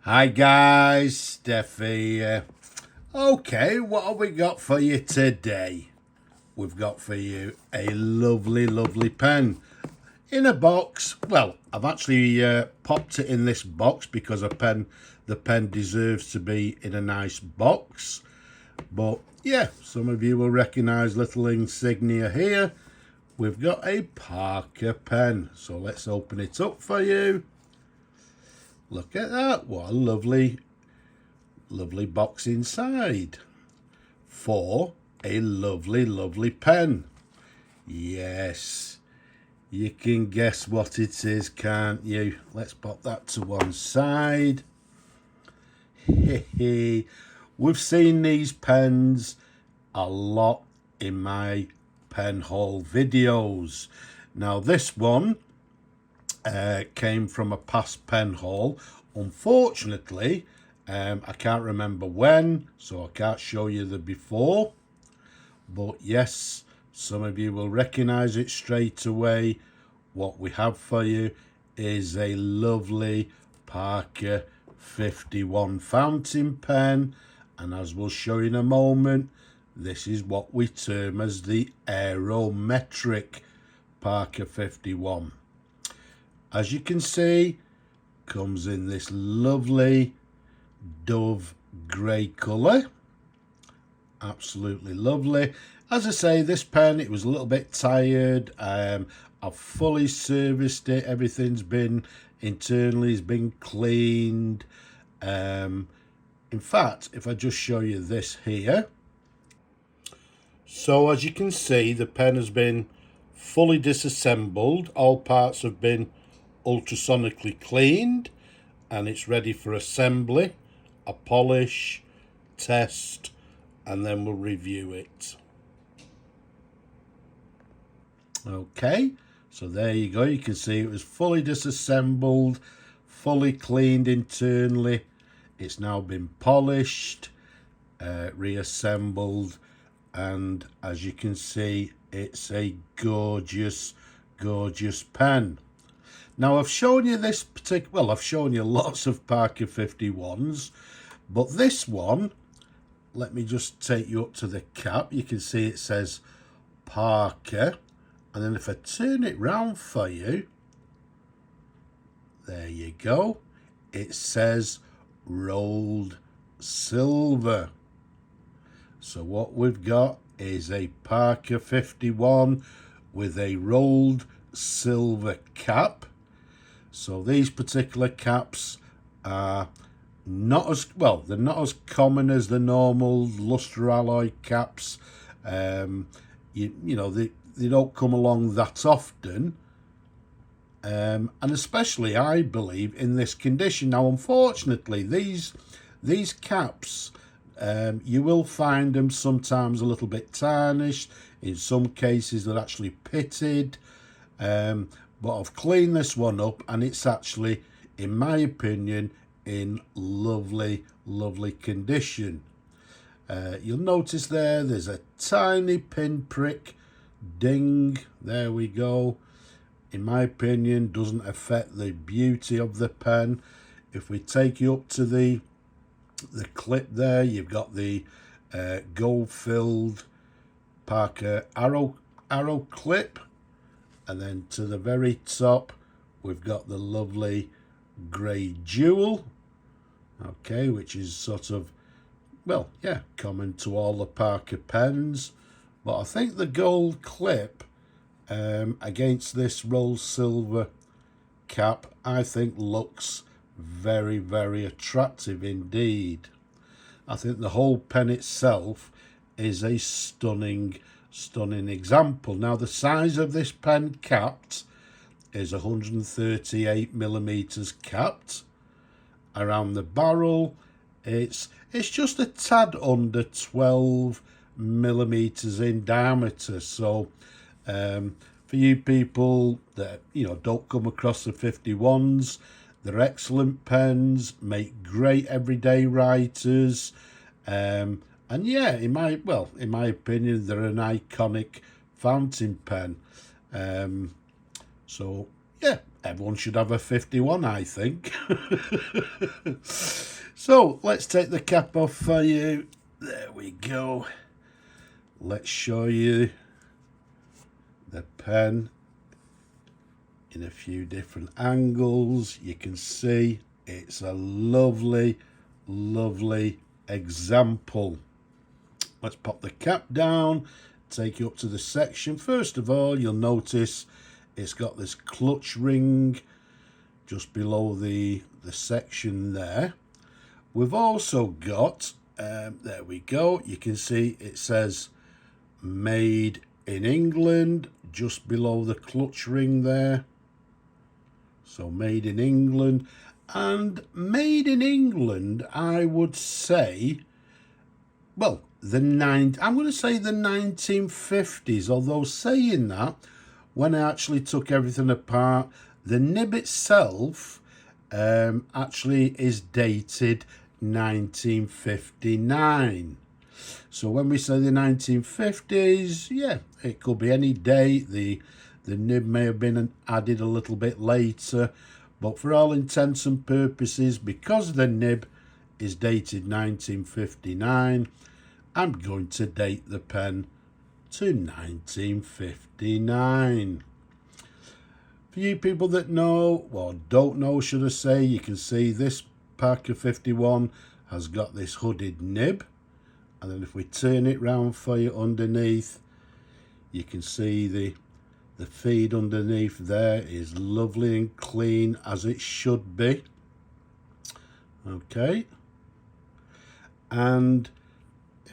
Hi guys, Steph here. Okay, what have we got for you today? We've got for you a lovely pen in a box. Well, I've actually popped it in this box because the pen deserves to be in a nice box. But yeah, some of you will recognise little insignia here. We've got a Parker pen, so let's open it up for you. Look at that, what a lovely box inside for a lovely pen. Yes, you can guess what it is, can't you? Let's pop that to one side. We've seen these pens a lot in my pen haul videos. Now this one came from a past pen haul. Unfortunately, I can't remember when, so I can't show you the before. But yes, some of you will recognise it straight away. What we have for you is a lovely Parker 51 fountain pen. And as we'll show you in a moment, this is what we term as the Aerometric Parker 51. As you can see, comes in this lovely dove grey colour. Absolutely lovely. As I say, this pen, it was a little bit tired. I've fully serviced it. Everything's been internally, has been cleaned. In fact, if I just show you this here. So as you can see, the pen has been fully disassembled. All parts have been ultrasonically cleaned and it's ready for assembly, a polish, test, and then we'll review it. Okay, so there you go. You can see it was fully disassembled, fully cleaned internally. It's now been polished, reassembled, and as you can see, it's a gorgeous pen. Now I've shown you this particular, well, I've shown you lots of Parker 51s, but this one, let me just take you up to the cap. You can see it says Parker, and then if I turn it round for you, there you go, it says rolled silver. So what we've got is a Parker 51 with a rolled silver cap. So these particular caps are not as, well, they're not as common as the normal luster alloy caps. You know, they don't come along that often. And especially, I believe, in this condition. Now, unfortunately, these caps, you will find them sometimes a little bit tarnished. In some cases, they're actually pitted. But I've cleaned this one up and it's actually, in my opinion, in lovely condition. You'll notice there's a tiny pinprick ding. There we go. In my opinion, doesn't affect the beauty of the pen. If we take you up to the clip there, you've got the gold-filled Parker arrow clip. And then to the very top, we've got the lovely grey jewel, okay, which is sort of, well, yeah, common to all the Parker pens. But I think the gold clip against this rolled silver cap, I think looks very attractive indeed. I think the whole pen itself is a stunning example. Now the size of this pen capped is 138 millimeters capped. Around the barrel, it's just a tad under 12 millimeters in diameter. So for you people that, you know, don't come across the 51s, they're excellent pens, make great everyday writers. And yeah, in my opinion, they're an iconic fountain pen. So yeah, everyone should have a 51, I think. So let's take the cap off for you. There we go. Let's show you the pen in a few different angles. You can see it's a lovely, lovely example. Let's pop the cap down, take you up to the section. First of all, you'll notice it's got this clutch ring just below the section there. We've also got, there we go, you can see it says made in England just below the clutch ring there. So made in England. And made in England, I would say, well, I'm going to say the 1950s, although saying that, when I actually took everything apart, the nib itself actually is dated 1959. So when we say the 1950s, yeah, it could be any date. The nib may have been added a little bit later, but for all intents and purposes, because the nib is dated 1959, I'm going to date the pen to 1959. For you people that know, or don't know should I say, you can see this Parker 51 has got this hooded nib, and then if we turn it round for you underneath, you can see the feed underneath there is lovely and clean as it should be. Okay, and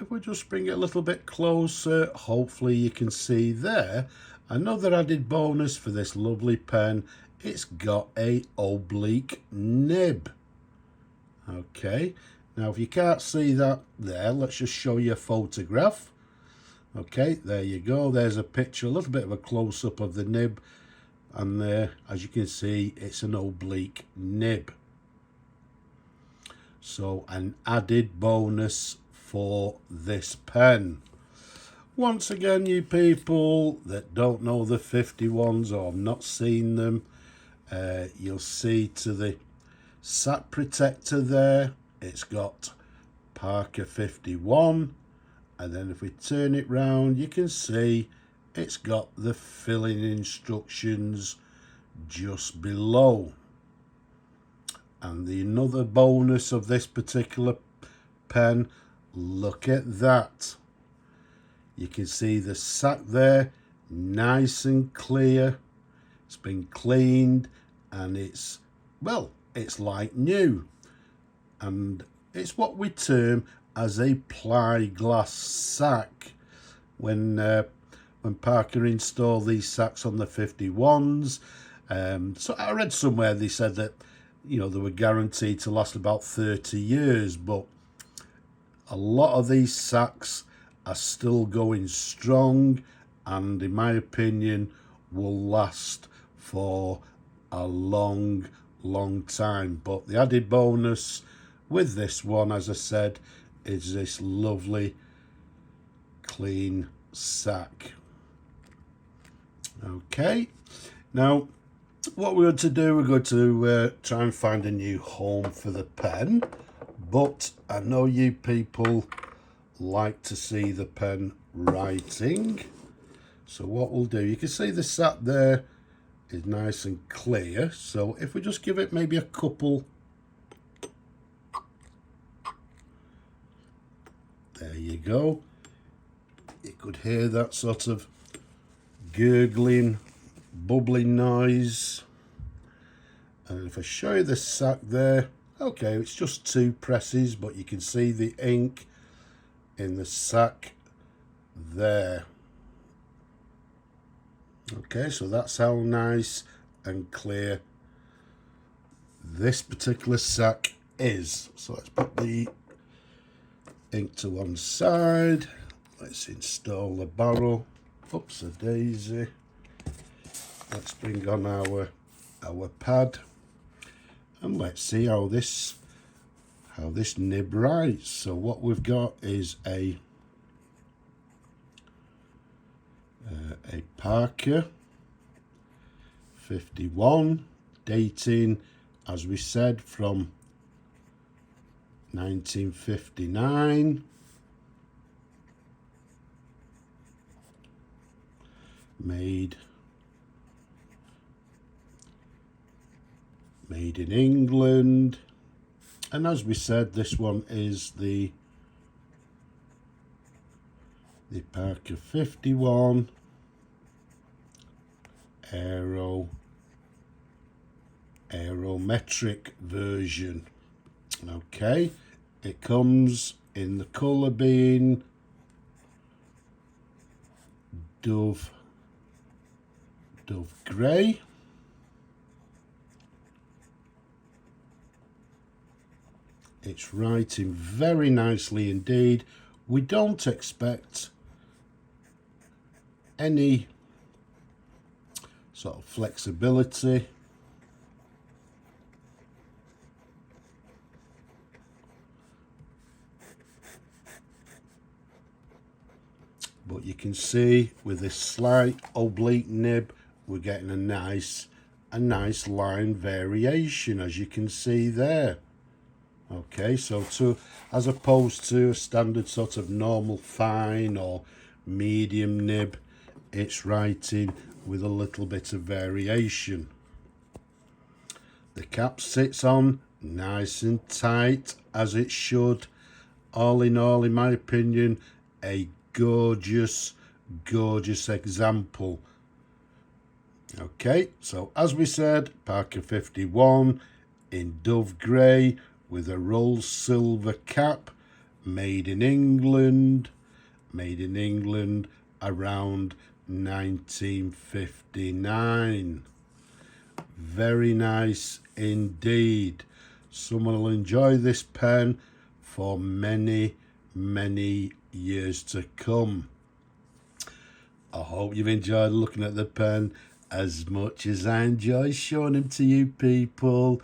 if we just bring it a little bit closer, hopefully you can see there another added bonus for this lovely pen. It's got a oblique nib. Okay, now if you can't see that there, let's just show you a photograph. Okay, there you go, there's a picture, a little bit of a close-up of the nib, and there, as you can see, it's an oblique nib. So an added bonus for this pen. Once again, you people that don't know the 51s or have not seen them, you'll see to the sat protector there, it's got Parker 51, and then if we turn it round, you can see it's got the filling instructions just below. And the another bonus of this particular pen, look at that. You can see the sack there, nice and clear. It's been cleaned, and it's, well, it's like new. And it's what we term as a ply glass sack. When Parker installed these sacks on the 51s, so I read somewhere they said that, you know, they were guaranteed to last about 30 years, but a lot of these sacks are still going strong, and in my opinion will last for a long time. But the added bonus with this one, as I said, is this lovely clean sack. Okay, now what we're going to do, we're going to try and find a new home for the pen, but I know you people like to see the pen writing. So what we'll do, you can see the sat there is nice and clear, so if we just give it maybe a couple, there you go, you could hear that sort of gurgling, bubbling noise. And if I show you the sack there, okay, it's just 2 presses, but you can see the ink in the sack there. Okay, so that's how nice and clear this particular sack is. So let's put the ink to one side. Let's install the barrel. Oops a daisy. Let's bring on our pad, and let's see how this nib writes. So what we've got is a Parker 51, dating, as we said, from 1959. Made in England. And as we said, this one is the Parker 51 Aerometric version. Okay, it comes in the colour being dove grey. It's writing very nicely indeed. We don't expect any sort of flexibility. But you can see with this slight oblique nib, we're getting a nice line variation, as you can see there. Okay, so as opposed to a standard sort of normal fine or medium nib, it's writing with a little bit of variation. The cap sits on nice and tight, as it should. All in all, in my opinion, a gorgeous example. Okay, so as we said, Parker 51 in dove grey with a rolled silver cap, made in England around 1959. Very nice indeed. Someone will enjoy this pen for many years to come. I hope you've enjoyed looking at the pen as much as I enjoy showing them to you people.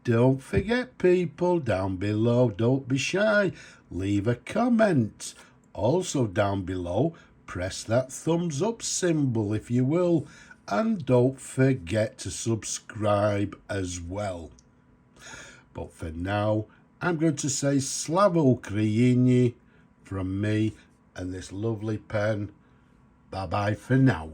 Don't forget, people, down below, don't be shy, leave a comment. Also down below, press that thumbs up symbol if you will, and don't forget to subscribe as well. But for now, I'm going to say Slava Ukraini from me and this lovely pen. Bye bye for now.